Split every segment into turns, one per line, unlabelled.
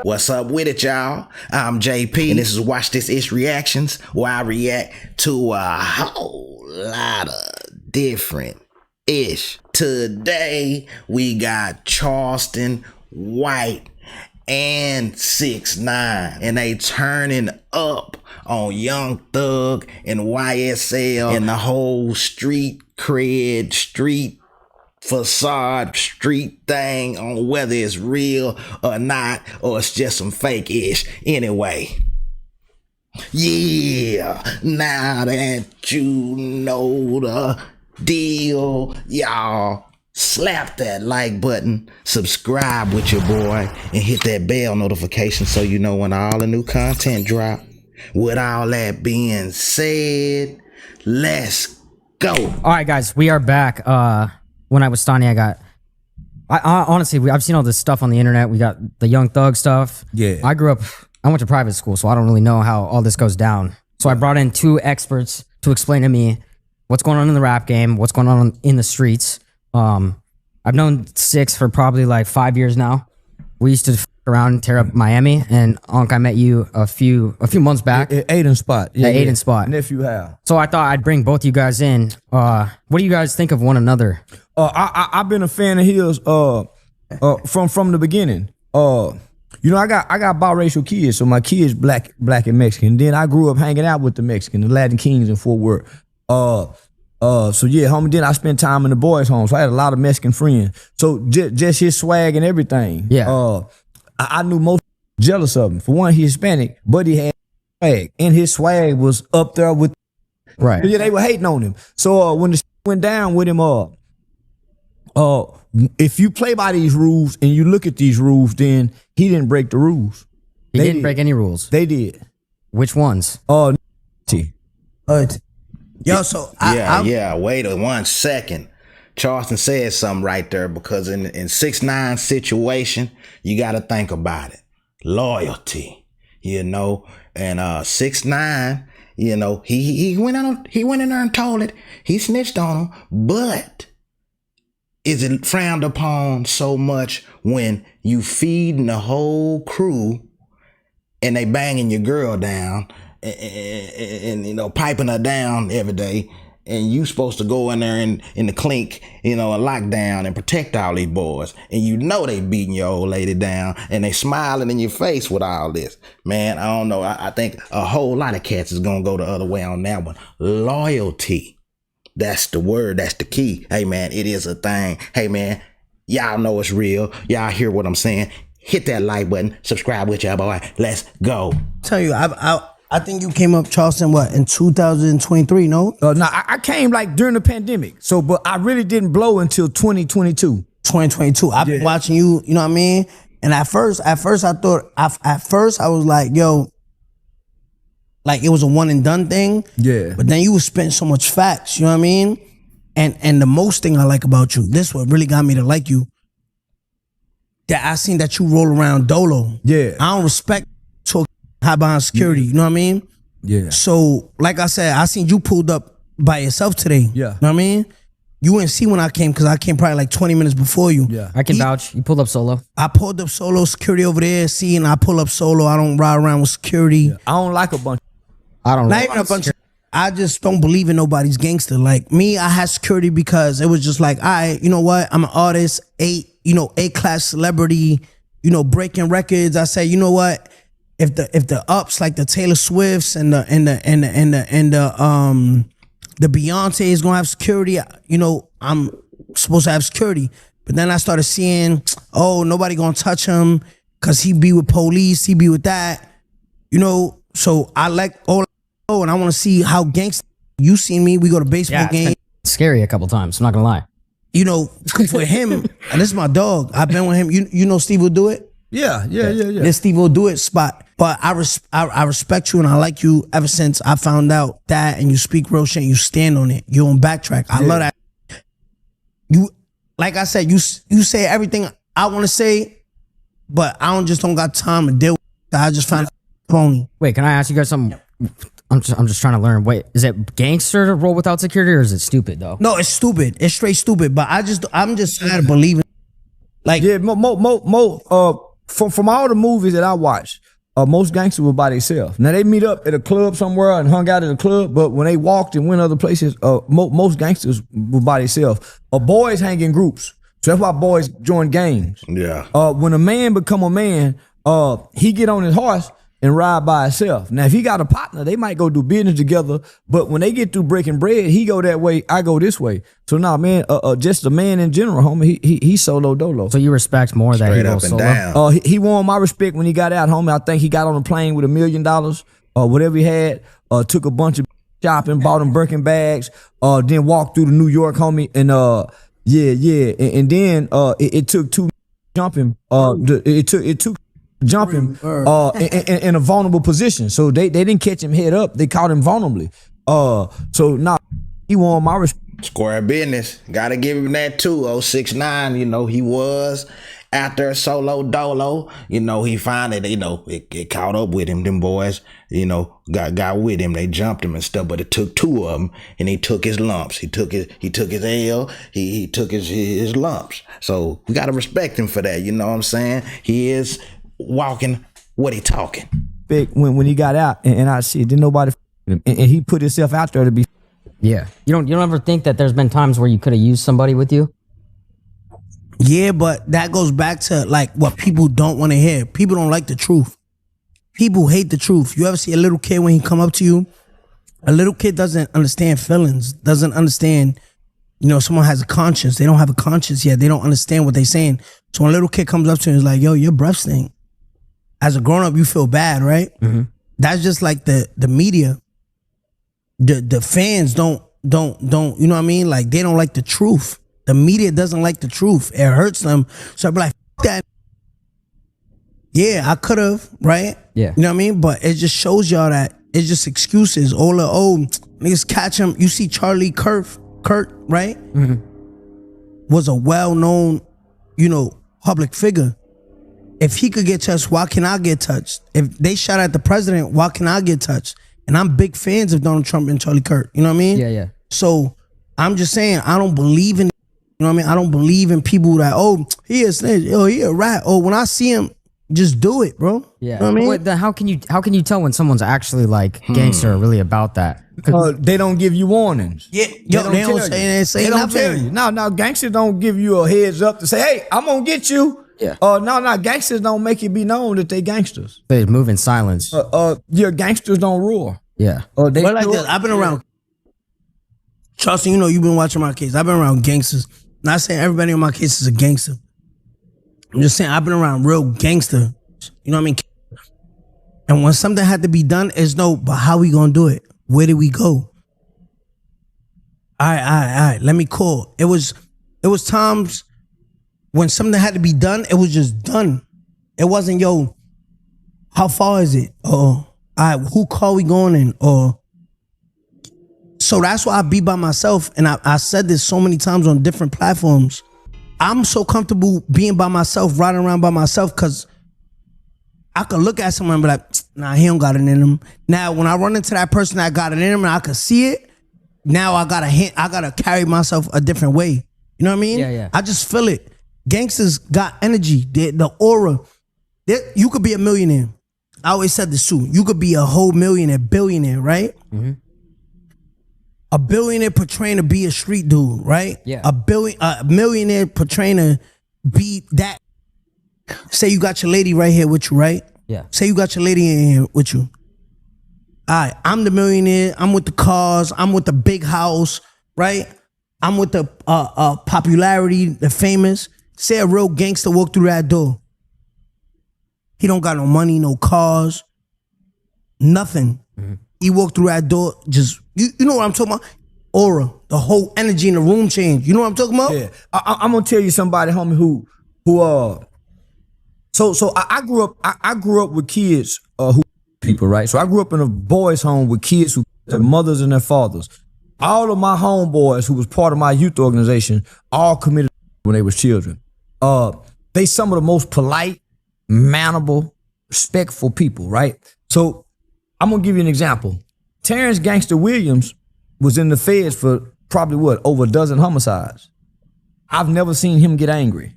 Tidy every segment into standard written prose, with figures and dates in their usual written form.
What's up with it, y'all? I'm JP, and this is Watch This Ish Reactions, where I react to a whole lot of different ish. Today, we got Charleston, White, and 6ix9ine, and they turning up on Young Thug and YSL and the whole street cred, street facade, street thing on whether it's real or not, or it's just some fake ish. Anyway, yeah, now that you know the deal, y'all slap that like button, subscribe with your boy, and hit that bell notification so you know when all the new content drop. With all that being said, let's go.
All right, guys, we are back. When I was Stani, honestly, I've seen all this stuff on the internet. We got the Young Thug stuff.
Yeah.
I went to private school, so I don't really know how all this goes down. So I brought in two experts to explain to me what's going on in the rap game, what's going on in the streets. I've known Six for probably like 5 years now. We used to f around and tear up Miami, and Unc, I met you a few months back.
Aiden Spot.
Yeah, Aiden Spot.
Nephew Hal.
So I thought I'd bring both you guys in. What do you guys think of one another?
I've been a fan of his from the beginning. You know, I got biracial kids, so my kids black and Mexican. Then I grew up hanging out with the Mexican, the Latin Kings in Fort Worth. So yeah, homie. Then I spent time in the boys' home, so I had a lot of Mexican friends. So just his swag and everything.
Yeah.
I knew most jealous of him. For one, he's Hispanic, but he had swag, and his swag was up there with.
Right.
Yeah, they were hating on him. So when the went down with him, if you play by these rules and you look at these rules, then he didn't break the rules.
He didn't break any rules.
They did.
Which ones?
Yo,
so wait 1 second. Charleston said something right there, because in 6ix9ine situation, you got to think about it. Loyalty, you know, and 6ix9ine, you know, he went in there and told it. He snitched on him, but is it frowned upon so much when you feeding the whole crew and they banging your girl down and you know, piping her down every day, and you supposed to go in there in the clink, you know, and lock down and protect all these boys, and you know they beating your old lady down and they smiling in your face with all this. Man, I don't know. I think a whole lot of cats is gonna go the other way on that one. Loyalty. That's the word. That's the key. Hey, man, it is a thing. Hey, man, y'all know it's real. Y'all hear what I'm saying. Hit that like button. Subscribe with y'all, boy. Let's go.
Tell you, I think you came up, Charleston, what, in 2023, no?
No, I came like during the pandemic. So, but I really didn't blow until 2022.
2022. I've been watching you, you know what I mean? And at first I thought, I was like, yo, like it was a one and done thing.
Yeah.
But then you was spitting so much facts, you know what I mean? And the most thing I like about you, this what really got me to like you, that I seen that you roll around dolo.
Yeah.
I don't respect high behind security, you know what I mean?
Yeah.
So, like I said, I seen you pulled up by yourself today.
Yeah.
You know what I mean? You didn't see when I came, because I came probably like 20 minutes before you.
Yeah.
I can vouch. You pulled up solo.
I pulled up solo, security over there, see, and I pull up solo. I don't ride around with security.
Yeah. I don't like a bunch.
I don't know.
Not even a bunch of, I just don't believe in nobody's gangster. Like me, I had security because it was just like, all right, you know what? I'm an artist, A-class celebrity, you know, breaking records. I say, you know what? If the ups like the Taylor Swifts and the Beyonce is gonna have security, you know, I'm supposed to have security. But then I started seeing, oh, nobody gonna touch him because he be with police, he be with that, you know. So I like and I want to see how gangster. You seen me? We go to baseball game.
It's scary a couple times. I'm not gonna lie.
You know, for him, and this is my dog. I've been with him. You know, Steve will do it.
Yeah.
This Steve will do it spot. But I respect you and I like you ever since I found out that, and you speak real shit and you stand on it. You don't backtrack. I love that. You, like I said, you say everything I want to say, but I don't got time to deal with it. I just found it phony.
Wait, can I ask you guys something? I'm just trying to learn. Wait, is it gangster to roll without security, or is it stupid though?
No, it's stupid. It's straight stupid. But I'm just tired of believing. Like,
yeah, from all the movies that I watched, most gangsters were by themselves. Now they meet up at a club somewhere and hung out at a club, but when they walked and went other places, most gangsters were by themselves. Boys hang in groups, so that's why boys join gangs.
Yeah.
When a man become a man, he get on his horse and ride by himself. Now, if he got a partner, they might go do business together. But when they get through breaking bread, he go that way, I go this way. So now, man, just the man in general, homie, he solo dolo.
So you respect more that he
Straight up
goes
and
solo?
down.
He won my respect when he got out, homie. I think he got on a plane with $1 million or whatever he had. Took a bunch of shopping, bought him Birkin bags. Then walked through to New York, homie, and and then it took two jumping. It took jumping in a vulnerable position. So they didn't catch him head up. They caught him vulnerably. So now he won my respect.
Square business. Gotta give him that too. 6ix9ine, you know, he was after a solo dolo. You know, he finally, you know, it caught up with him. Them boys, you know, got with him. They jumped him and stuff, but it took two of them, and he took his lumps. He took his L. He took his lumps. So we gotta respect him for that. You know what I'm saying? He is walking what he talking.
Big when he got out, and I see didn't nobody him, and he put himself out there to be.
Yeah. You don't ever think that there's been times where you could have used somebody with you?
Yeah, but that goes back to like what people don't want to hear. People don't like the truth. People hate the truth. You ever see a little kid when he come up to you? A little kid doesn't understand feelings, doesn't understand, you know, someone has a conscience. They don't have a conscience yet. They don't understand what they're saying. So when a little kid comes up to you and is like, yo, your breath stink. As a grown-up, you feel bad, right? Mm-hmm. That's just like the media. The fans don't, you know what I mean? Like, they don't like the truth. The media doesn't like the truth. It hurts them. So I'd be like, F that. Yeah, I could have, right?
Yeah.
You know what I mean? But it just shows y'all that it's just excuses. All the, niggas catch him. You see Charlie Kurt, right? Mm-hmm. Was a well-known, you know, public figure. If he could get touched, why can I get touched? If they shot at the president, why can I get touched? And I'm big fans of Donald Trump and Charlie Kirk. You know what I mean?
Yeah, yeah.
So I'm just saying, I don't believe in, you know what I mean? I don't believe in people that, he a snitch, he a rat. When I see him, just do it, bro.
Yeah.
You know what I mean?
Wait, then how can you tell when someone's actually like gangster or really about that?
They don't give you warnings.
Yeah, they don't say nothing.
No, gangsters don't give you a heads up to say, hey, I'm gonna get you.
Yeah.
No, gangsters don't make it be known that they gangsters.
They move in silence.
Your gangsters don't roar.
Yeah.
They
but like this, I've been around. Charleston, you know, you've been watching my case. I've been around gangsters. Not saying everybody on my case is a gangster. I'm just saying I've been around real gangster. You know what I mean? And when something had to be done, it's no, but how we gonna do it? Where did we go? All right. Let me call. It was times when something had to be done, it was just done. It wasn't, yo, how far is it? Or, all right, who car we going in? Or, so that's why I be by myself. And I said this so many times on different platforms. I'm so comfortable being by myself, riding around by myself, because I could look at someone and be like, nah, he don't got it in him. Now, when I run into that person that got it in him and I could see it, now I gotta carry myself a different way. You know what I mean?
Yeah.
I just feel it. Gangsters got energy, the aura. You could be a millionaire. I always said this too. You could be a whole millionaire, billionaire, right? Mm-hmm. A billionaire portraying to be a street dude, right?
Yeah.
A millionaire portraying to be that. Say you got your lady right here with you, right?
Yeah.
Say you got your lady in here with you. All right, I'm the millionaire. I'm with the cars. I'm with the big house, right? I'm with the popularity, the famous. Say a real gangster walk through that door. He don't got no money, no cars, nothing. Mm-hmm. He walked through that door, just, you know what I'm talking about? Aura, the whole energy in the room changed. You know what I'm talking about?
Yeah, I'm gonna tell you somebody, homie, who So I grew up with kids who people, right? So I grew up in a boys' home with kids who their mothers and their fathers. All of my homeboys who was part of my youth organization all committed when they was children. They some of the most polite, mannerable, respectful people, right? So I'm gonna give you an example. Terrence Gangster Williams was in the feds for probably over a dozen homicides. I've never seen him get angry.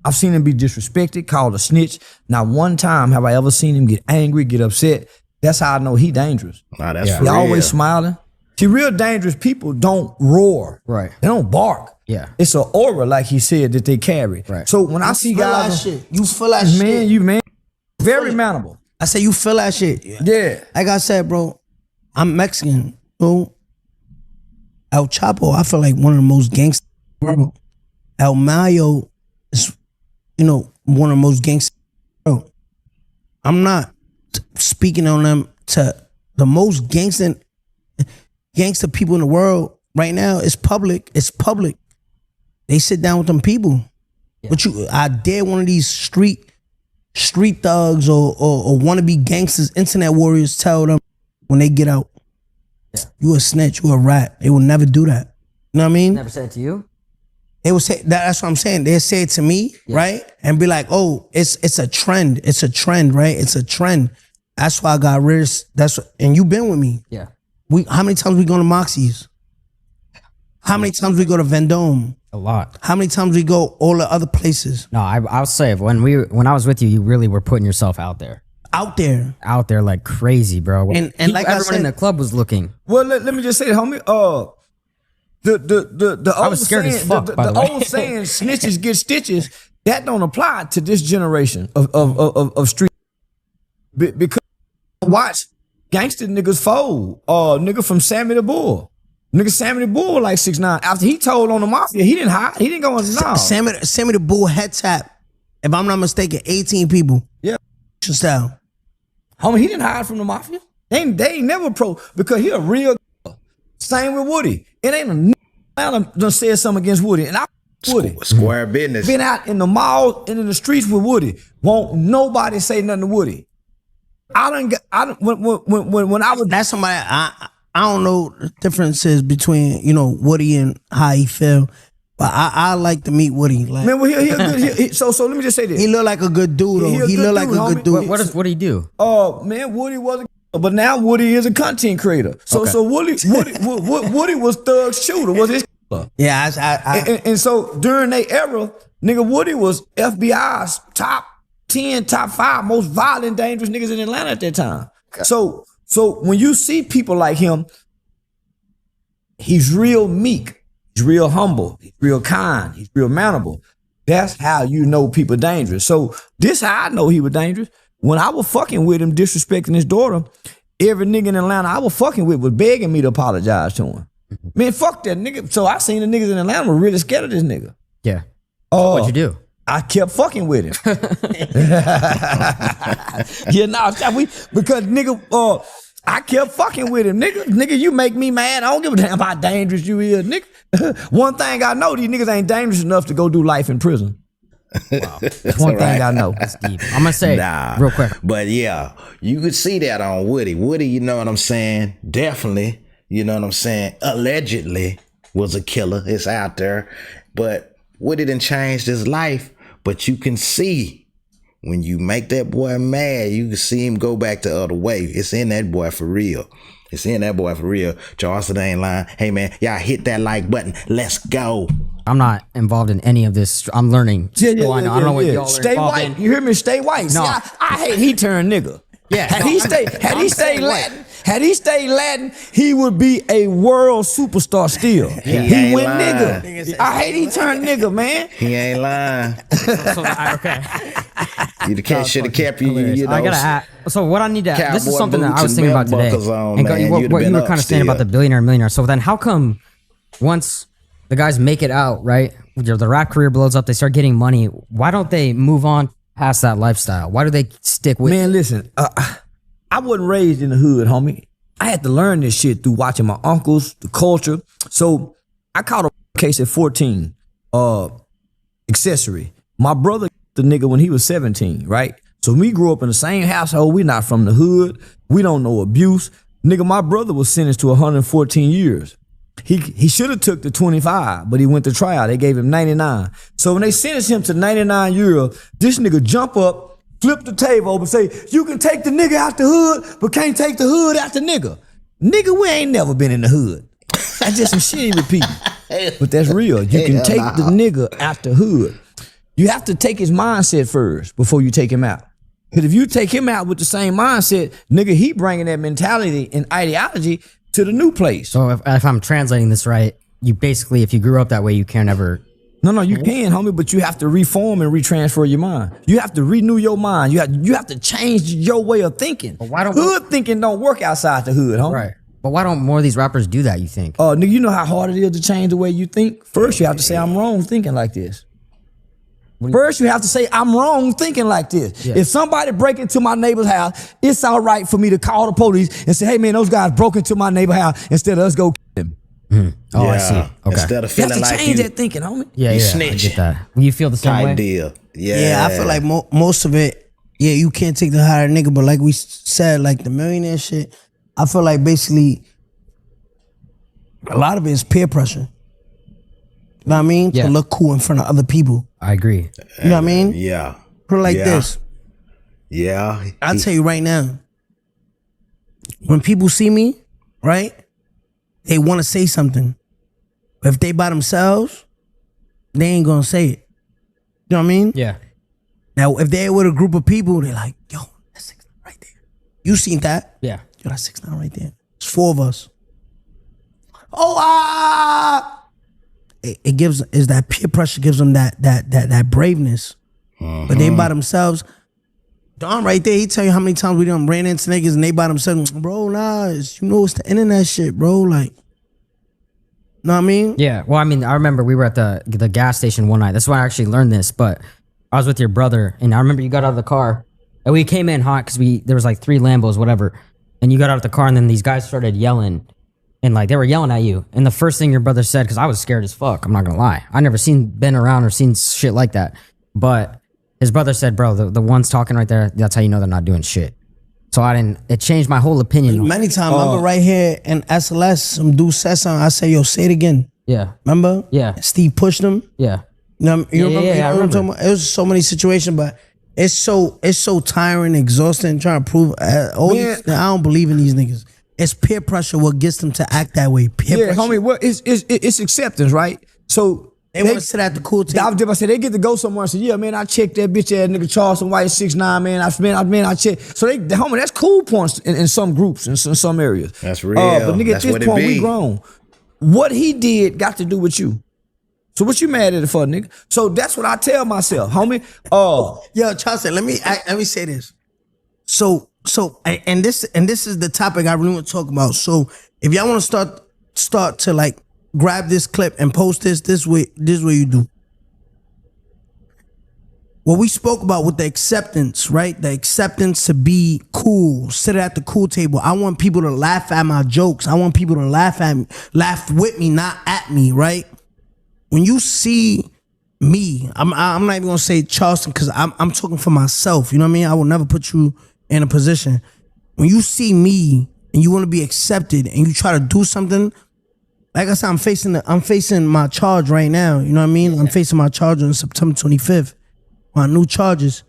I've seen him be disrespected, called a snitch. Not one time have I ever seen him get angry, get upset. That's how I know he dangerous.
Nah, that's for
He
real.
always smiling. See, real dangerous people don't roar.
Right.
They don't bark.
Yeah.
It's an aura, like he said, that they carry.
Right.
So when I see
feel that
guys,
shit. You feel that shit.
man, very manageable.
I say you feel that shit.
Yeah.
Like I said, bro, I'm Mexican. So El Chapo, I feel like one of the most gangsters in the world. El Mayo is, one of the most gangsters in the world. I'm not speaking on them to the most gangster people in the world right now. It's public. It's public. They sit down with them people. Yeah. But I dare one of these street thugs or wannabe gangsters, internet warriors, tell them when they get out, you a snitch, you a rat. They will never do that. You know what I mean?
Never said it to you?
They will say that's what I'm saying. They'll say it to me, right? And be like, oh, it's a trend. It's a trend, right? It's a trend. That's why I got rid of and you been with me.
Yeah.
How many times we go to Moxie's? How many times we go to Vendome?
A lot.
How many times we go all the other places?
No, I'll say when I was with you, you really were putting yourself out there.
Out there
Like crazy, bro.
And like
everyone in the club was looking.
Well, let me just say, homie. The
I
old
was scared
saying,
as fuck, by the way.
old saying, snitches get stitches. That don't apply to this generation of street. Because watch gangster niggas fold. Nigga from Sammy the Bull. Nigga Sammy the Bull like 6ix9ine. After he told on the mafia, he didn't hide. He didn't go in. No.
Sammy the Bull head tap. If I'm not mistaken, 18 people.
Yeah.
Style.
Homie, he didn't hide from the mafia. They ain't never because he a real. Same with Woody. It ain't a done said something against Woody, and I Woody
Square business.
been out in the mall and in the streets with Woody. Won't nobody say nothing to Woody. When I was
That's somebody I don't know the differences between Woody and how he feel, but I like to meet Woody. Like,
man, well, he a good. So let me just say this.
he look like a good dude though. He look like a good dude.
What do you do?
Oh man, Woody wasn't. But now Woody is a content creator. So Woody was Thug's shooter. Was his.
Yeah,
And so during their era, nigga, Woody was FBI's top 10, top 5 most violent, dangerous niggas in Atlanta at that time. Okay. So when you see people like him, he's real meek, he's real humble, he's real kind, he's real manageable. That's how you know people dangerous. So this how I know he was dangerous. When I was fucking with him, disrespecting his daughter, every nigga in Atlanta I was fucking with was begging me to apologize to him. Man, fuck that nigga. So I seen the niggas in Atlanta were really scared of this nigga.
Yeah. What'd you do?
I kept fucking with him. Because nigga, I kept fucking with him. Nigga, you make me mad. I don't give a damn how dangerous you is, nigga. One thing I know, these niggas ain't dangerous enough to go do life in prison. Wow. That's one thing I know.
That's deep. I'm gonna say real quick.
But yeah, you could see that on Woody. Woody, you know what I'm saying? Definitely, you know what I'm saying? Allegedly was a killer. It's out there. But Woody done changed his life. But you can see when you make that boy mad, you can see him go back the other way. It's in that boy for real. It's in that boy for real. Charleston ain't lying. Hey man, y'all hit that like button. Let's go.
I'm not involved in any of this. I'm learning. I don't know what y'all are
Stay
involved
white.
in.
You hear me? Stay white.
No.
See, I hate he turned nigga.
Yeah.
Had he stayed Latin, he would be a world superstar still.
Yeah.
He went
lying.
nigga. I hate he turned nigga, man.
He ain't lying.
Okay.
You should have kept you know.
I gotta ask. So what I need to. This is
Cowboy
something that I
boots
was
and
thinking about
belt
today.
buckles on,
And
man.
what
You'd
you
have been
were
up
kind of saying
still.
about the millionaire. So then, how come once the guys make it out, right? The rap career blows up, they start getting money. Why don't they move on past that lifestyle? Why do they stick with?
Man, listen. I wasn't raised in the hood, homie. I had to learn this shit through watching my uncles, the culture. So I caught a case at 14, accessory. My brother, the nigga, when he was 17, right? So we grew up in the same household. We not from the hood. We don't know abuse. Nigga, my brother was sentenced to 114 years. He should have took the 25, but he went to trial. They gave him 99. So when they sentenced him to 99 years, this nigga jump up, flip the table over, say, you can take the nigga out the hood, but can't take the hood out the nigga. Nigga, we ain't never been in the hood. That's just some shit he repeating. But that's real. You can take the nigga out the hood. You have to take his mindset first before you take him out. Because if you take him out with the same mindset, nigga, he bringing that mentality and ideology to the new place.
So if I'm translating this right, you basically, if you grew up that way, you can't ever.
No, you can, homie, but you have to reform and retransfer your mind. You have to renew your mind. You have to change your way of thinking.
But why don't
hood thinking don't work outside the hood, homie?
Right. But why don't more of these rappers do that, you think?
Nigga, you know how hard it is to change the way you think? First, you have to say, I'm wrong thinking like this. First, you have to say, I'm wrong thinking like this.
Yeah.
If somebody break into my neighbor's house, it's all right for me to call the police and say, hey, man, those guys broke into my neighbor's house instead of us go kill them.
Oh, I see. Okay.
Instead of
You have
feeling
to
like
change
you,
that thinking, homie.
Yeah,
you
I
snitch.
get that. You feel the same way?
type deal.
Yeah, I feel like most of it, yeah, you can't take the higher nigga, but like we said, like the millionaire shit, I feel like basically a lot of it is peer pressure. You know what I mean?
Yeah.
To look cool in front of other people.
I agree.
You know what I mean?
Yeah.
Put it like
Yeah.
this.
Yeah.
I'll tell you right now, when people see me, right, they want to say something. But if they by themselves, they ain't gonna say it. You know what I mean?
Yeah.
Now, if they're with a group of people, they're like, yo, that's 6ix9ine right there. You seen that?
Yeah.
Yo, that's 6ix9ine right there. It's 4 of us. Oh, It gives, is that peer pressure gives them that braveness. But they by themselves, Don right there, he tell you how many times we done ran into niggas and they by themselves, bro, nah, it's the internet shit, bro, like, know what I mean?
Yeah. Well, I mean, I remember we were at the gas station one night. That's why I actually learned this, but I was with your brother and I remember you got out of the car and we came in hot because there was like 3 Lambos, whatever. And you got out of the car and then these guys started yelling and like they were yelling at you. And the first thing your brother said, because I was scared as fuck, I'm not gonna lie. I never been around or seen shit like that. But his brother said, bro, the ones talking right there, that's how you know they're not doing shit. So it changed my whole opinion.
Many times, remember right here in SLS, some dude said something, I say, yo, say it again.
Yeah.
Remember?
Yeah.
Steve pushed him.
Yeah.
You know, you remember?
Yeah,
You know
I
what I'm
remember.
talking about? It was so many situations, but it's so tiring, exhausting, trying to prove all these, I don't believe in these niggas. It's peer pressure what gets them to act that way. Peer
Yeah,
pressure.
homie, well, it's acceptance, right? So
They want to sit at the cool
I
table.
was just about to say they get to go somewhere and say, yeah, man, I checked that bitch ass nigga Charleston White 6ix9ine, man. I checked. So homie, that's cool points in some groups, in some areas.
That's real.
But nigga,
That's
at
what
this
it
point,
be.
we grown. What he did got to do with you. So what you mad at it for, nigga? So that's what I tell myself, homie.
Yo, Charleston, let me say this. So and this is the topic I really want to talk about. So if y'all want to start to like grab this clip and post this way you do. What we spoke about with the acceptance, right? The acceptance to be cool, sit at the cool table. I want people to laugh at my jokes. I want people to laugh with me, not at me, right? When you see me, I'm not even gonna say Charleston because I'm talking for myself. You know what I mean? I will never put you in a position. When you see me and you want to be accepted and you try to do something, like I said, I'm facing my charge right now. You know what I mean? I'm facing my charge on September 25th. My new charges.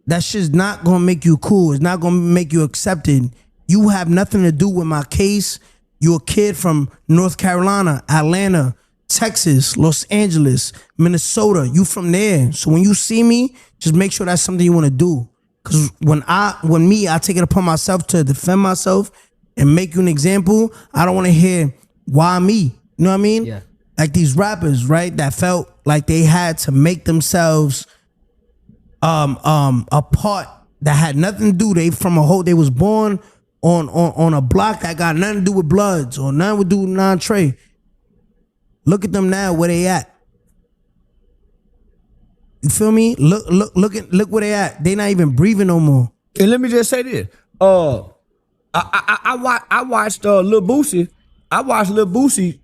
That shit's not gonna make you cool. It's not gonna make you accepted. You have nothing to do with my case. You're a kid from North Carolina, Atlanta, Texas, Los Angeles, Minnesota. You from there. So when you see me, just make sure that's something you want to do. Cause when I take it upon myself to defend myself and make you an example, I don't want to hear why me. You know what I mean?
Yeah.
Like these rappers, right? That felt like they had to make themselves a part that had nothing to do. They was born on a block that got nothing to do with Bloods or nothing to do with non-Trey. Look at them now, where they at. You feel me? Look where they at. They not even breathing no more.
And let me just say this. I watched Lil Boosie. I watched Lil Boosie,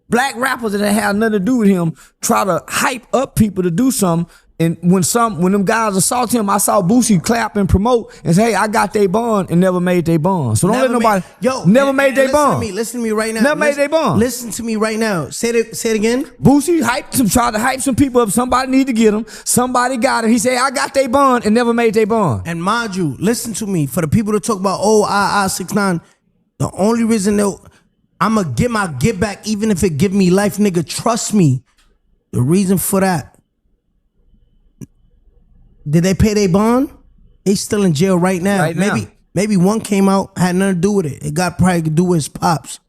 black rappers that had nothing to do with him, try to hype up people to do something. And when them guys assault him, I saw Boosie clap and promote and say, hey, I got they bond and never made they bond. So don't let nobody, never made they bond.
Listen to me right now.
Never made they bond.
Listen to me right now. Say it again.
Boosie tried to hype some people up. Somebody need to get him. Somebody got him. He said, I got they bond and never made they bond.
And mind you, listen to me. For the people to talk about, 6ix9ine, the only reason I'ma get my get back, even if it give me life, nigga, trust me. The reason for that Did they pay their bond? They still in jail right now.
Right now.
Maybe one came out, had nothing to do with it. It got probably to do with his pops.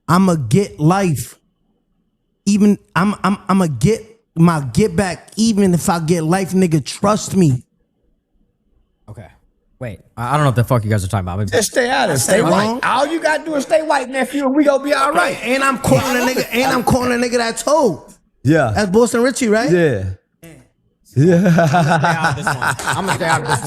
I'ma get life. Even I'ma get my get back. Even if I get life, nigga, trust me.
Okay. Wait, I don't know what the fuck you guys are talking about.
Just stay out of it. Stay white. All you gotta do is stay white, nephew, and we gonna be all right.
And I'm calling a nigga. And I'm calling a nigga that told.
Yeah.
That's Boston Richie, right?
Yeah.
I'm gonna stay out of this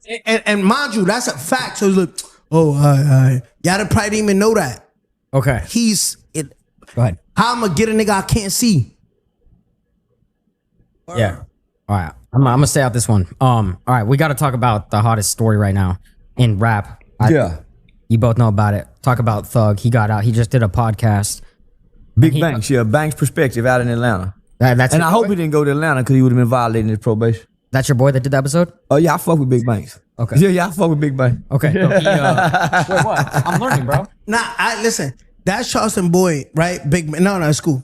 one.
And mind you, that's a fact. So it's like, oh, all right. Y'all probably didn't even know that.
Okay. Go ahead.
How I'm gonna get a nigga I can't see?
Yeah. All right. I'm gonna stay out this one. All right. We got to talk about the hottest story right now in rap. You both know about it. Talk about Thug. He got out. He just did a podcast.
Big Banks. Yeah, Banks Perspective out in Atlanta.
That's
and I hope he didn't go to Atlanta because he would have been violating his probation.
That's your boy that did the episode?
Oh yeah, I fuck with Big Banks.
Okay.
Yeah, I fuck with Big Banks.
Okay. So wait, what? I'm learning, bro.
Nah, listen. That's Charleston boy, right? No, it's cool.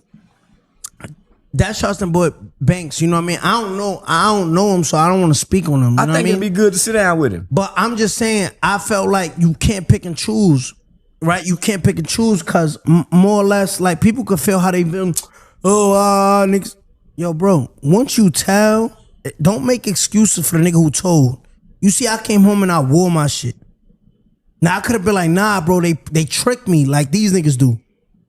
That's Charleston boy Banks. You know what I mean? I don't know him, so I don't want to speak on him. You know
I think it'd be good to sit down with him.
But I'm just saying, I felt like you can't pick and choose, right? You can't pick and choose because more or less, like people could feel how they feel. Oh, niggas. Yo, bro, once you tell, don't make excuses for the nigga who told. You see, I came home and I wore my shit. Now I could have been like, nah, bro, they tricked me like these niggas do.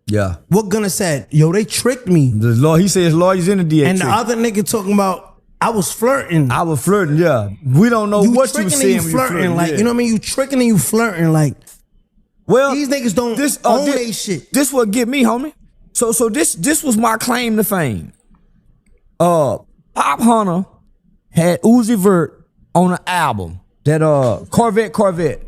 Yeah.
What Gunna said? Yo, they tricked me.
The law. He says lawyers in the DA.
And the other nigga talking about I was flirting.
I was flirting. Yeah. We don't know what you saying.
You flirting, like you know what I mean. You tricking and you flirting, like.
Well,
these niggas don't own they shit.
This what get me, homie. So this was my claim to fame. Pop Hunter had Uzi Vert on an album that Corvette.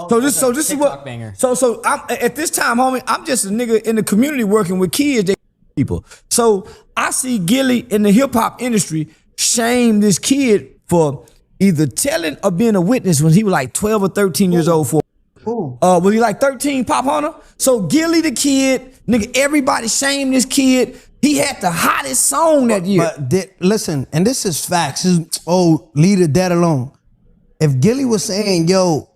So this is what banger. So I'm at this time, homie, I'm just a nigga in the community working with kids, they people. So I see Gilly in the hip hop industry shame this kid for either telling or being a witness when he was like 12 or 13 years old for was he like 13, Pop Hunter? So Gilly the kid, nigga, everybody shamed this kid. He had the hottest song that year.
But listen, and this is facts. Leave the dead alone. If Gilly was saying, yo,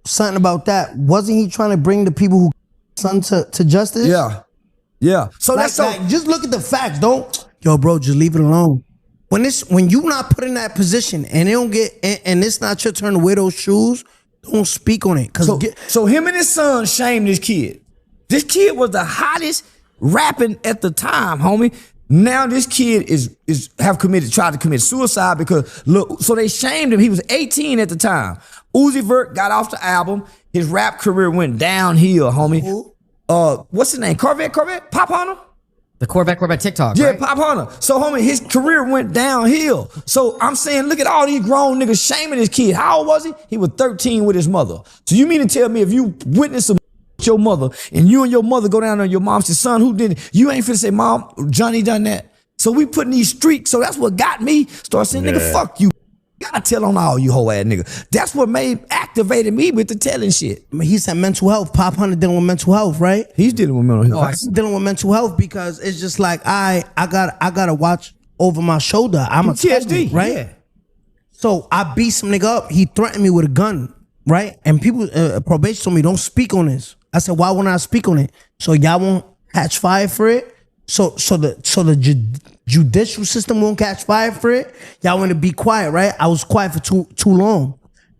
something about that, wasn't he trying to bring the people who son to justice?
Yeah. So
like,
that's so.
Like, just look at the facts. Don't, yo, bro, just leave it alone. When you not put in that position and they don't get, and it's not your turn to wear those shoes, don't speak on it.
So him and his son shamed this kid. This kid was the hottest rapping at the time, homie. Now this kid tried to commit suicide because look, so they shamed him. He was 18 at the time. Uzi Vert got off the album. His rap career went downhill, homie.
Who?
What's his name? Corvette? Pop Hunter?
The Corvette TikTok,
yeah,
right?
Pop Hunter. So, homie, his career went downhill. So, I'm saying, look at all these grown niggas shaming this kid. How old was he? He was 13 with his mother. So, you mean to tell me if you witness some with your mother and you and your mother go down on your mom, say, son, who did it? You ain't finna say, Mom, Johnny done that. So, we putting these streaks. So, that's what got me. Start saying, nigga, fuck you. Gotta tell on all you whole ass niggas. That's what activated me with the telling shit.
I mean, he said mental health. Pop Hunter dealing with mental health, right?
He's dealing with mental health.
He's dealing with mental health because it's just like I gotta watch over my shoulder. I'm a PTSD, right? Yeah. So I beat some nigga up. He threatened me with a gun, right? And people probation told me don't speak on this. I said, why won't I speak on it? So y'all won't catch fire for it. So the judicial system won't catch fire for it. Y'all want to be quiet, right? I was quiet for too long,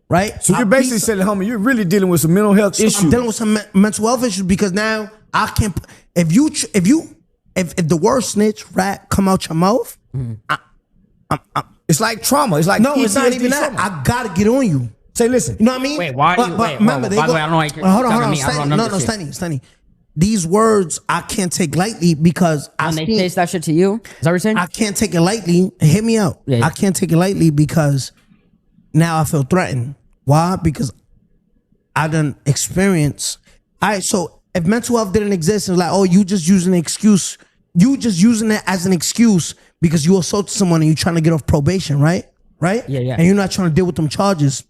right?
So you're basically saying, homie, you're really dealing with some mental health issues.
I'm dealing with some mental health issues because now I can't. If the word snitch, rat come out your mouth,
it's like trauma. It's like
no, it's not even
trauma.
that. I gotta get on you.
Say, listen.
You know what I mean?
Wait, why?
Remember,
by the way, I don't know why you're
hold on,
Stanley.
These words I can't take lightly because
when they taste that shit to you, is that what you're saying?
I can't take it lightly. Hear me out. Yeah. I can't take it lightly because now I feel threatened. Why? Because I done experience. All right, so if mental health didn't exist, it's like, oh, you just using an excuse. You just using it as an excuse because you assaulted someone and you're trying to get off probation, right? Right?
Yeah.
And you're not trying to deal with them charges.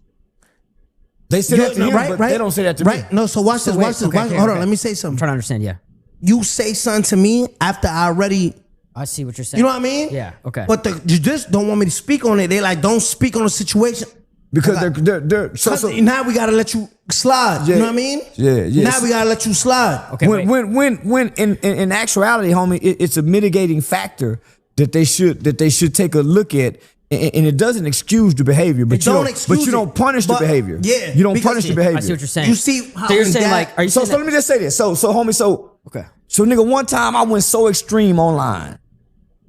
They say that to him, but they don't say that to me.
Right? No, so watch this. Hold on, let me say something.
I'm trying to understand, yeah.
You say something to me after I already
I see what you're saying.
You know what I mean?
Yeah. Okay.
But you just don't want me to speak on it. They like, don't speak on the situation.
Because they're so
now we gotta let you slide. You know what I mean?
Yeah.
Now we gotta let you slide.
Okay.
When in actuality, homie, it's a mitigating factor that they should take a look at, and it doesn't excuse the behavior, but you don't punish the behavior.
Yeah,
you don't punish the behavior.
I see what you're saying.
You see how
so you're saying like, are you saying
So let me just say this. So homie,
okay.
So nigga, one time I went so extreme online,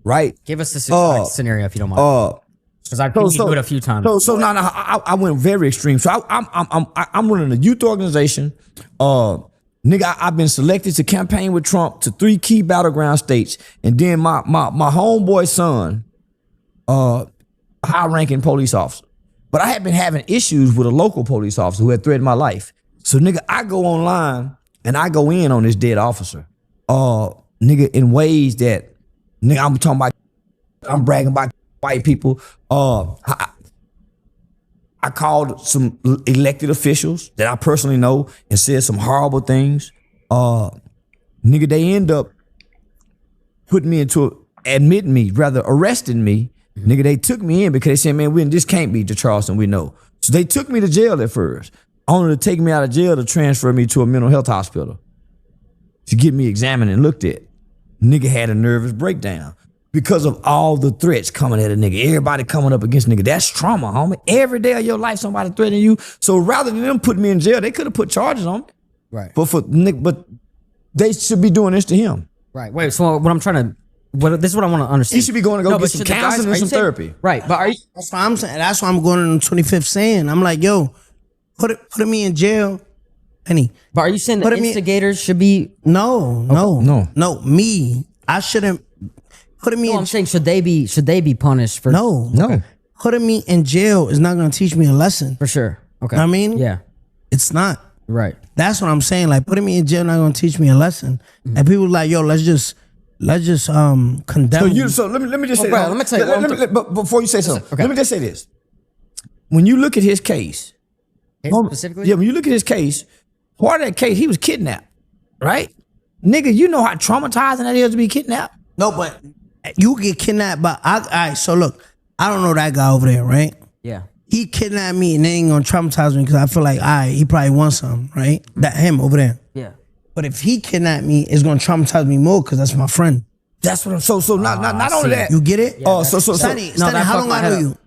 right?
Give us the scenario if you don't mind. Because I've seen you do it a few times.
So I went very extreme. So I'm running a youth organization. Nigga, I've been selected to campaign with Trump to 3 key battleground states, and then my homeboy son, high-ranking police officer. But I had been having issues with a local police officer who had threatened my life. So nigga, I go online and I go in on this dead officer. Nigga, in ways that nigga, I'm bragging about white people. I called some elected officials that I personally know and said some horrible things. Nigga, they end up putting me arresting me. Nigga, they took me in because they said, man, this can't be the Charleston we know. So they took me to jail at first, only to take me out of jail to transfer me to a mental health hospital to get me examined and looked at. Nigga had a nervous breakdown because of all the threats coming at a nigga. Everybody coming up against nigga. That's trauma, homie. Every day of your life, somebody threatening you. So rather than them putting me in jail, they could have put charges on me.
Right.
But they should be doing this to him.
Right. Wait. So what I'm trying to. This is what I want to understand.
He should be going to go get some counseling and some therapy.
Right. But are you?
That's what I'm saying. That's why I'm going on the 25th saying. I'm like, yo, put me in jail. Penny.
But are you saying the instigators should be?
No. Me. I shouldn't. Putting me.
I'm saying should they be punished for?
No.
Okay.
Putting me in jail is not going to teach me a lesson.
For sure. Okay.
I mean,
yeah,
it's not.
Right.
That's what I'm saying. Like putting me in jail not going to teach me a lesson. Mm-hmm. And people like, yo, let's just condemn.
So let me just say.
Bro, let me tell you.
But before you say something,
okay.
Let me just say this. When you look at his case,
specifically,
when you look at his case, part of that case, he was kidnapped, right? Nigga, you know how traumatizing that is to be kidnapped.
No, but you get kidnapped by. All right, so look, I don't know that guy over there, right?
Yeah.
He kidnapped me and they ain't gonna traumatize me because I feel like, he probably wants something, right? That him over there.
Yeah.
But if he kidnapped me, it's gonna traumatize me more because that's my friend.
That's what I'm. So not only that.
You get it?
Oh,
Sonny, how long I know you?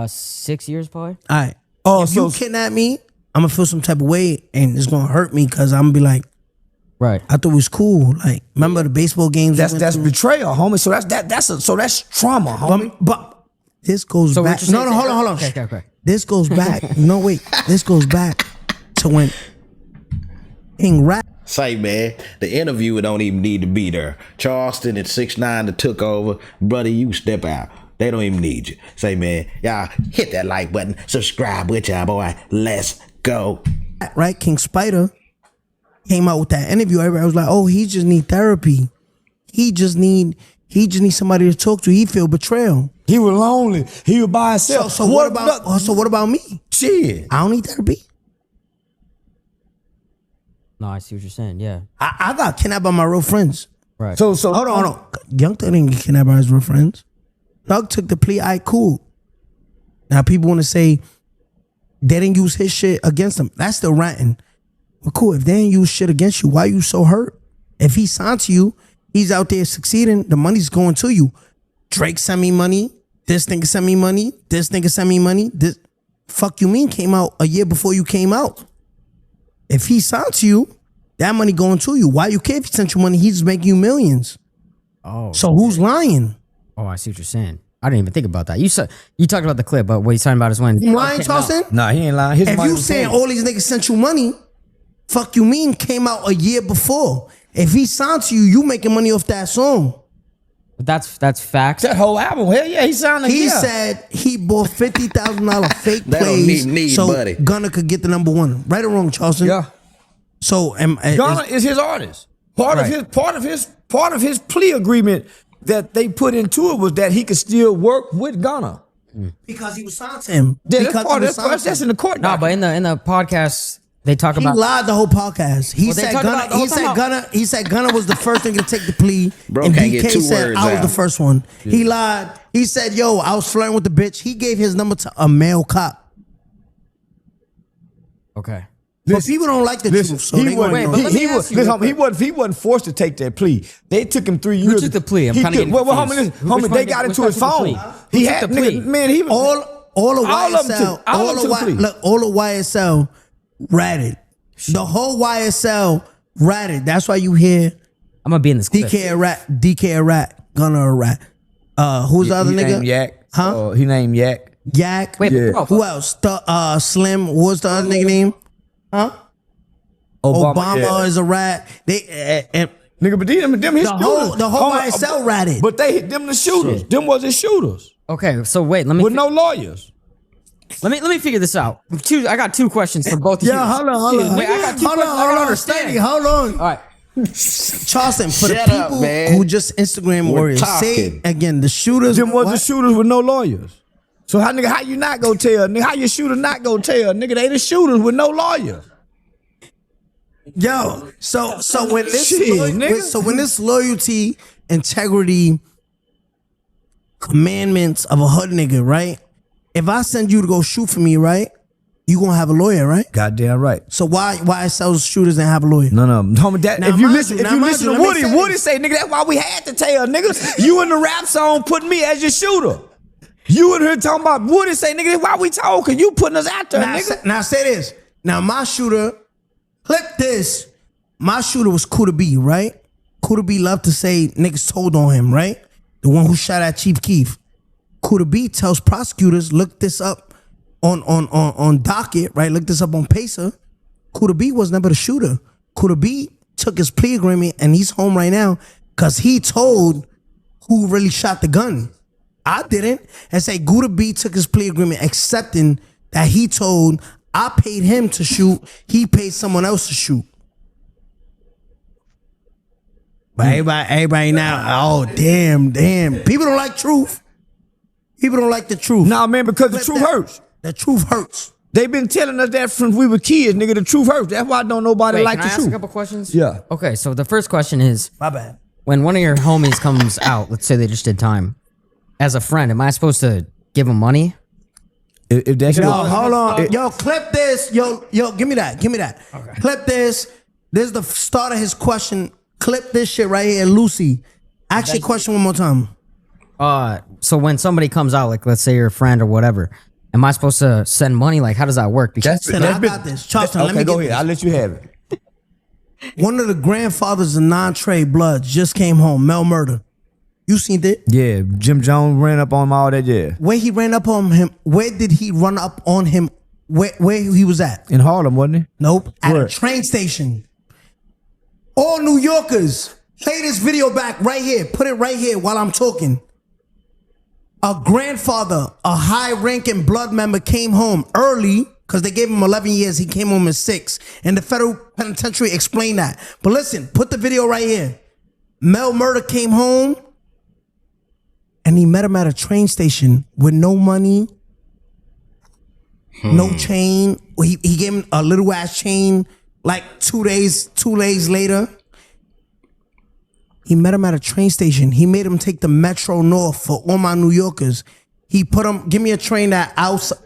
6 years probably.
All right. If you kidnap me, I'm gonna feel some type of way and it's gonna hurt me because I'm gonna be like,
right.
I thought it was cool. Like, remember the baseball games?
That's betrayal, homie. So that's trauma, homie.
But this goes back. No, hold on.
Okay.
This goes back. No, wait. This goes back to when King Rap.
Say, man, the interviewer don't even need to be there. Charleston and 6ix9ine that took over. Brother, you step out. They don't even need you. Say, man, y'all hit that like button. Subscribe with y'all, boy. Let's go.
Right? King Spider came out with that interview. Everybody was like, oh, he just need therapy. He just need somebody to talk to. He feel betrayal.
He was lonely. He was by himself.
So what about me?
Shit.
I don't need therapy.
No, I see what you're saying. Yeah.
I got kidnapped by my real friends.
Right.
So
hold on. Young Thug didn't get kidnapped by his real friends. Thug took the plea. All right, cool. Now people want to say they didn't use his shit against him. That's still ranting. But cool, if they didn't use shit against you, why are you so hurt? If he signed to you, he's out there succeeding, the money's going to you. Drake sent me money. This nigga sent me money. This nigga sent me money. This fuck you mean came out a year before you came out. If he signed to you, that money going to you. Why you care if he sent you money? He's making you millions.
Oh.
So who's lying?
Oh, I see what you're saying. I didn't even think about that. You talked about the clip, but what he's talking about is when
you lying, Charleston?
Nah, he ain't lying.
If you saying all these niggas sent you money, fuck you mean came out a year before. If he signed to you, you making money off that song.
But that's facts.
That whole album, hell yeah, he sounded.
He said he bought $50,000 fake
That
plays
don't need
so
buddy.
Gunna could get the #1. Right or wrong, Charleston?
Yeah.
So
Gunna is his artist. Part of his plea agreement that they put into it was that he could still work with Gunna
because he was signed to him.
Yeah, that's in the court.
No, but in the podcast they talk
He
about.
lied the whole podcast. He
Well, they
said
talked
Gunna.
about the whole
He said
time
Gunna. He said Gunna was the first nigga to take the plea.
Bro
and
can't get
DK
two
said
words
I was
out.
the first one. He lied. He said, "Yo, I was flirting with the bitch." He gave his number to a male cop.
Okay.
But people don't like the truth, so they gonna ignore it.
He wasn't forced to take that plea. They took him 3 years.
Who took the plea? I'm
He
kinda
took-
getting
well,
confused.
homie,
Which
they
one
got
did-
into
which
his
one took the
phone.
plea?
He
Who
had
took the plea?
man. He was
all of
All of them
YSL,
took- all of them took the plea.
look, all of YSL ratted. The whole YSL ratted. That's why you hear
I'm gonna be in this clip.
DK a rat, Gunna a rat. Who's the other
he
nigga?
named Yak.
Huh?
He named Yak.
Yak.
Wait,
Yeah.
bro,
Who else? Slim. What's the other nigga name? Huh? Obama
yeah.
is a rat. They
Nigga, but them his
the
shooters.
whole YSL ratted.
But them the shooters. Them was his shooters
Okay, so wait, let me
with no lawyers.
let me figure this out. I got two questions for both of you.
hold on.
Wait, I got two questions. I don't understand.
Steady, hold on.
All right.
Charleston, for
Shut
the
up,
people
man.
who just Instagram
We're
warriors, say
talking.
it again. The shooters.
Them was the
what?
shooters with no lawyers. So how you not go tell? Nigga, how your shooter not go tell? Nigga, they the shooters with no lawyers.
Yo, so when this
Shit, nigga.
when this loyalty, integrity, commandments of a hood nigga, right? If I send you to go shoot for me, right? You gonna have a lawyer, right?
Goddamn right.
So why sells shooters didn't have a lawyer?
No, homie. That
Now,
if you
mind
listen,
you,
if
now,
you
mind
listen
you,
to
let me say
Woody
this.
say, nigga, that's why we had to tell, nigga. You in the rap song putting me as your shooter. You in here talking about Woody say, nigga, that's why we talking. You putting us out there, nigga.
Now say this. Now my shooter, clip this. My shooter was Kuda B, right? Kuda B loved to say niggas told on him, right? The one who shot at Chief Keef. Kuda B tells prosecutors, look this up on docket, right? Look this up on Pacer. Kuda B was never the shooter. Kuda B took his plea agreement and he's home right now because he told who really shot the gun. I didn't. And say Kuda B took his plea agreement accepting that he told I paid him to shoot, he paid someone else to shoot. But everybody now, oh damn. People don't like truth. People don't like the truth.
Nah, man, because the truth hurts.
The truth hurts.
They've been telling us that since we were kids, nigga. The truth hurts. That's why don't nobody
Wait,
like
can I
the
ask a
truth.
couple questions?
Yeah.
Okay, so the first question is,
My bad.
when one of your homies comes out, let's say they just did time, as a friend, am I supposed to give him money?
If that's
Yo,
your,
hold on. Yo, clip this. Yo, give me that. Okay. Clip this. This is the start of his question. Clip this shit right here, Lucy. Ask your question one more time.
So when somebody comes out, like let's say you're a friend or whatever, am I supposed to send money? Like, how does that work? Because
I got this. Charleston, let me
go
get
ahead. I'll let you have it.
One of the grandfathers of non-trade bloods just came home. Mel Murder. You seen it?
Yeah, Jim Jones ran up on him, all that, yeah.
Where he ran up on him? Where did he run up on him? Where he was at?
In Harlem, wasn't he?
Nope. At
Where?
a train station. All New Yorkers, play this video back right here. Put it right here while I'm talking. A grandfather, a high-ranking blood member came home early because they gave him 11 years. He came home in 6. And the federal penitentiary explained that. But listen, put the video right here. Mel Murder came home and he met him at a train station with no money, no chain. He gave him a little ass chain like 2 days later. He met him at a train station. He made him take the Metro North for all my New Yorkers. He put him, give me a train at outside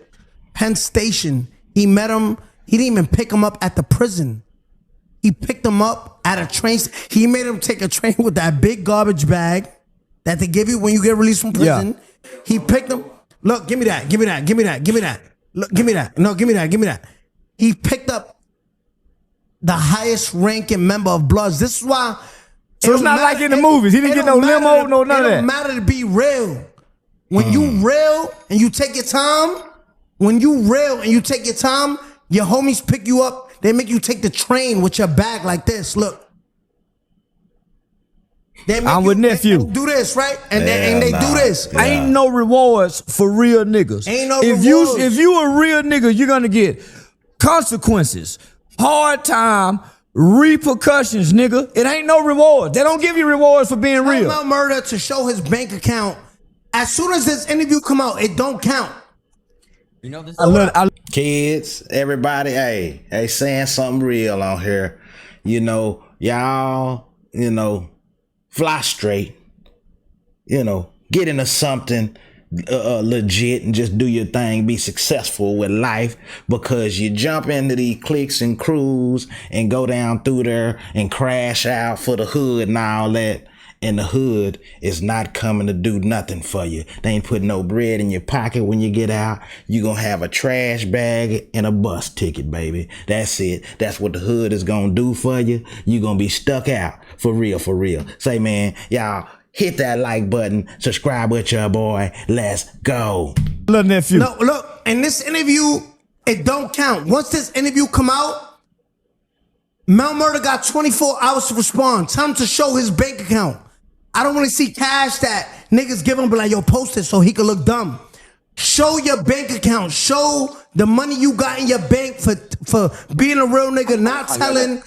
Penn Station. He met him. He didn't even pick him up at the prison. He picked him up at a train. He made him take a train with that big garbage bag that they give you when you get released from prison. Yeah. He picked him. Look, give me that. Look, give me that. No, give me that. He picked up the highest ranking member of Bloods. This is why.
So it's not like in the movies. He didn't get no limo, no none of that.
It don't matter to be real. When you real and you take your time, your homies pick you up. They make you take the train with your bag like this. Look.
I'm with nephew.
They do this, right? And they do this.
Yeah. Ain't no rewards for real niggas.
Ain't no
rewards. If you a real nigga, you're gonna get consequences, hard time, repercussions, nigga. It ain't no reward. They don't give you rewards for being real.
Mel Murder to show his bank account. As soon as this interview come out, it don't count.
You know this.
Kids, everybody, hey, saying something real on here. You know, y'all, fly straight. Get into something legit and just do your thing, be successful with life, because you jump into these cliques and crews and go down through there and crash out for the hood and all that. And the hood is not coming to do nothing for you. They ain't putting no bread in your pocket when you get out. You gonna have a trash bag and a bus ticket, baby. That's it. That's what the hood is gonna do for you. You gonna be stuck out for real, for real. Say, man, y'all hit that like button, subscribe with your boy. Let's go.
Little nephew.
No, look, in this interview, it don't count. Once this interview come out, Mel Murder got 24 hours to respond. Tell him to show his bank account. I don't want to see cash that niggas give him, but like, yo, post it so he can look dumb. Show your bank account. Show the money you got in your bank for being a real nigga, not telling.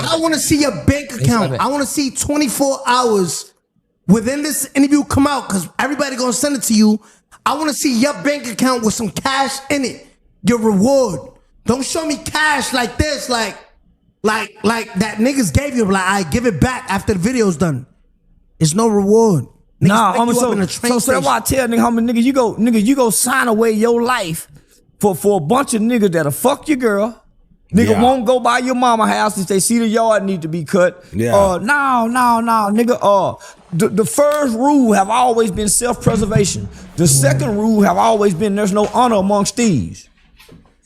I want to see your bank account. I want to see 24 hours within this interview come out, because everybody gonna send it to you. I want to see your bank account with some cash in it. Your reward. Don't show me cash like this, like that niggas gave you. Like, I give it back after the video's done. It's no reward. Niggas
Nah,
pick you up in the train
so that's why I tell nigga, nigga, you go sign away your life for a bunch of niggas that'll fuck your girl. Nigga won't go by your mama house if they see the yard need to be cut. No, nigga. The first rule have always been self-preservation. The second rule have always been there's no honor amongst thieves.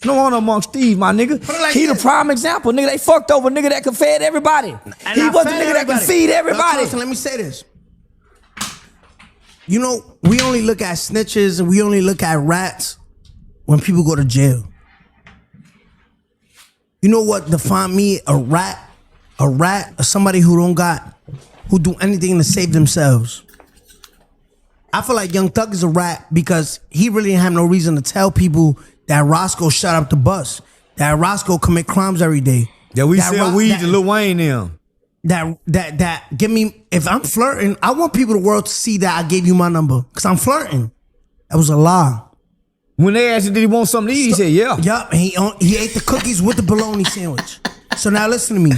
No honor amongst thieves, my nigga.
Like
he the prime example. Nigga, they fucked over a nigga that could feed everybody.
And
he was the nigga that could feed everybody.
Listen, let me say this. You know, we only look at snitches and we only look at rats when people go to jail. You know what define me? A rat is somebody who do anything to save themselves. I feel like Young Thug is a rat because he really didn't have no reason to tell people that Roscoe shut up the bus, that Roscoe commit crimes every day.
Yeah, we sell weed to Lil Wayne them.
That give me, if I'm flirting, I want people in the world to see that I gave you my number because I'm flirting. That was a lie.
When they asked him, did he want something to eat? He said, yeah.
Yup, and he ate the cookies with the bologna sandwich. So now listen to me.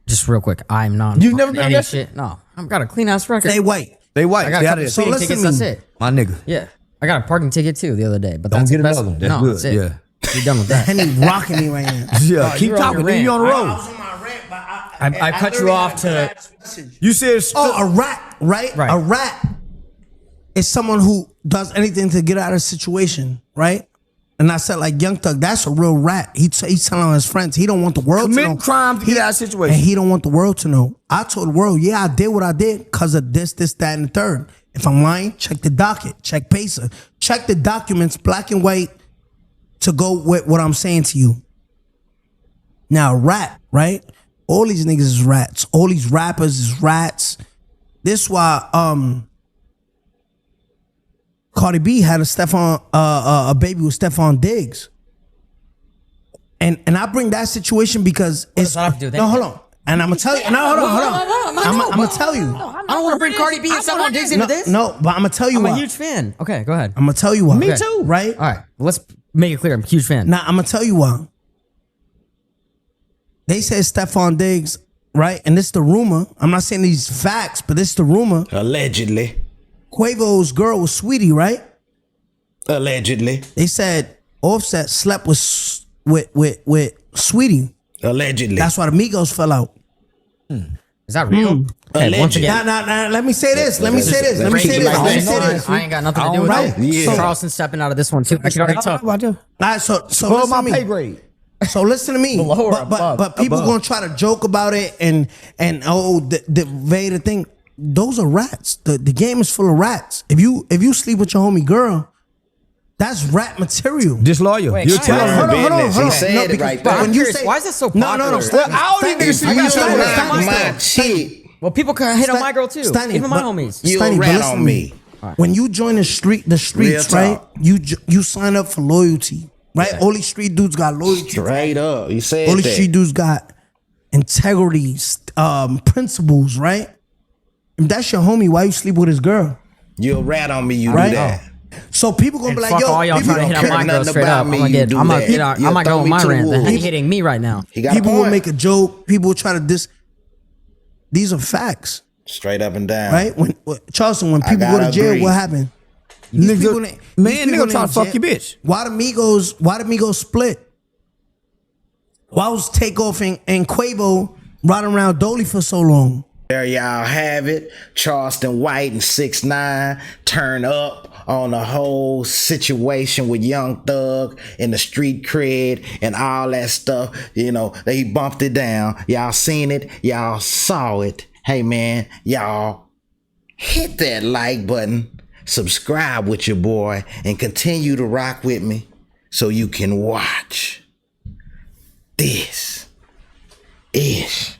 Just real quick. I'm not.
You've never done that
shit? No, I've got a clean ass record.
Stay white.
They white.
I got a couple
So
speeding
listen
tickets.
to me.
That's it.
My nigga.
Yeah, I got a parking ticket too the other day. But
Don't
that's
get
the best.
another one. That's
No,
good.
that's it.
Yeah.
You're done with that.
Henny rocking me right now.
Yeah, keep
you're on
talking.
your
Then you on the
rant.
road.
I was on my rant, but
I cut you off to.
You said,
a rat, right?
Right.
A rat is someone who does anything to get out of a situation, right? And I said, like, Young Thug, that's a real rat. He's telling his friends he don't want the world to know.
commit crime to get out of the situation.
And he don't want the world to know. I told the world, yeah, I did what I did because of this, that, and the third. If I'm lying, check the docket, check Pacer, check the documents, black and white, to go with what I'm saying to you. Now, rat, right? All these niggas is rats. All these rappers is rats. This why Cardi B had a baby with Stephon Diggs. And I bring that situation because it's
that have to do with
no, hold
anything?
on. And I'm gonna tell you. No, hold on. I'm gonna tell you.
I don't want to bring Cardi B and Stephon Diggs into this.
No, but I'm gonna tell you
I'm
why.
a huge fan. Okay, go ahead.
I'm gonna tell you why.
Me
too. Right?
All right, let's make it clear. I'm a huge fan.
Now I'm gonna tell you why. They said Stephon Diggs, right? And this is the rumor. I'm not saying these facts, but this is the rumor.
Allegedly.
Quavo's girl was Sweetie, right?
Allegedly.
They said Offset slept with Sweetie.
Allegedly.
That's why the Migos fell out.
Is that real? Okay, once again.
Nah, let me say this. Let me say this.
I ain't got nothing to do with
Right.
it.
Yeah.
Charleston stepping out of this one too. I can already tell.
All right, so
Below
listen
my
to me.
pay grade.
So listen to me.
Below or
but
above?
people
Above.
gonna try to joke about it and the Vader thing. Those are rats. The game is full of rats. If you sleep with your homie girl, that's rat material.
Disloyal.
Wait,
You're
hold
telling
on,
me.
hold on. He
No,
said it
because-
right
but
there.
when
I'm
you
curious,
say-
why is this so
No,
popular?
Well, all these niggas
Stanley,
you
You
said
Stanley,
that.
Stanley,
my
Stanley.
shit.
Well, people can hit on my girl too.
Stanley,
Even my
but-
homies.
You
Stanley,
a
but
rat
listen
on
to
me.
When you join the streets,
Real
right?
talk.
You sign up for loyalty, right? All these street dudes got loyalty.
Straight up. You said
All these
that.
street dudes got integrity, principles, right? If that's your homie, why you sleep with his girl?
You a rat on me, you
Right?
do that.
So people gonna
And
be like,
fuck
yo,
all y'all
people,
trying to hit
don't
on
care
my girl
nothing
straight
about
up.
me,
I'm
you do
gonna
that.
get on.
You
I'm gonna
throw
go on
me
my
to the
rant. Then
wolves.
he hitting me right now.
He got a
people will
point.
make a joke. People will try to dis. These are facts,
Straight up and down.
right? When Charleston, when people go
gotta
to jail,
agree.
what happened? These people in- these people
nigga
in
try to fuck
jail-
your bitch.
Why the Migos split? Why was Takeoff and Quavo riding around Dolly for so long?
There y'all have it. Charleston White and 6ix9ine turn up on the whole situation with Young Thug and the street cred and all that stuff. You know, they bumped it down. Y'all seen it. Y'all saw it. Hey man, y'all hit that like button, subscribe with your boy, and continue to rock with me so you can watch. This is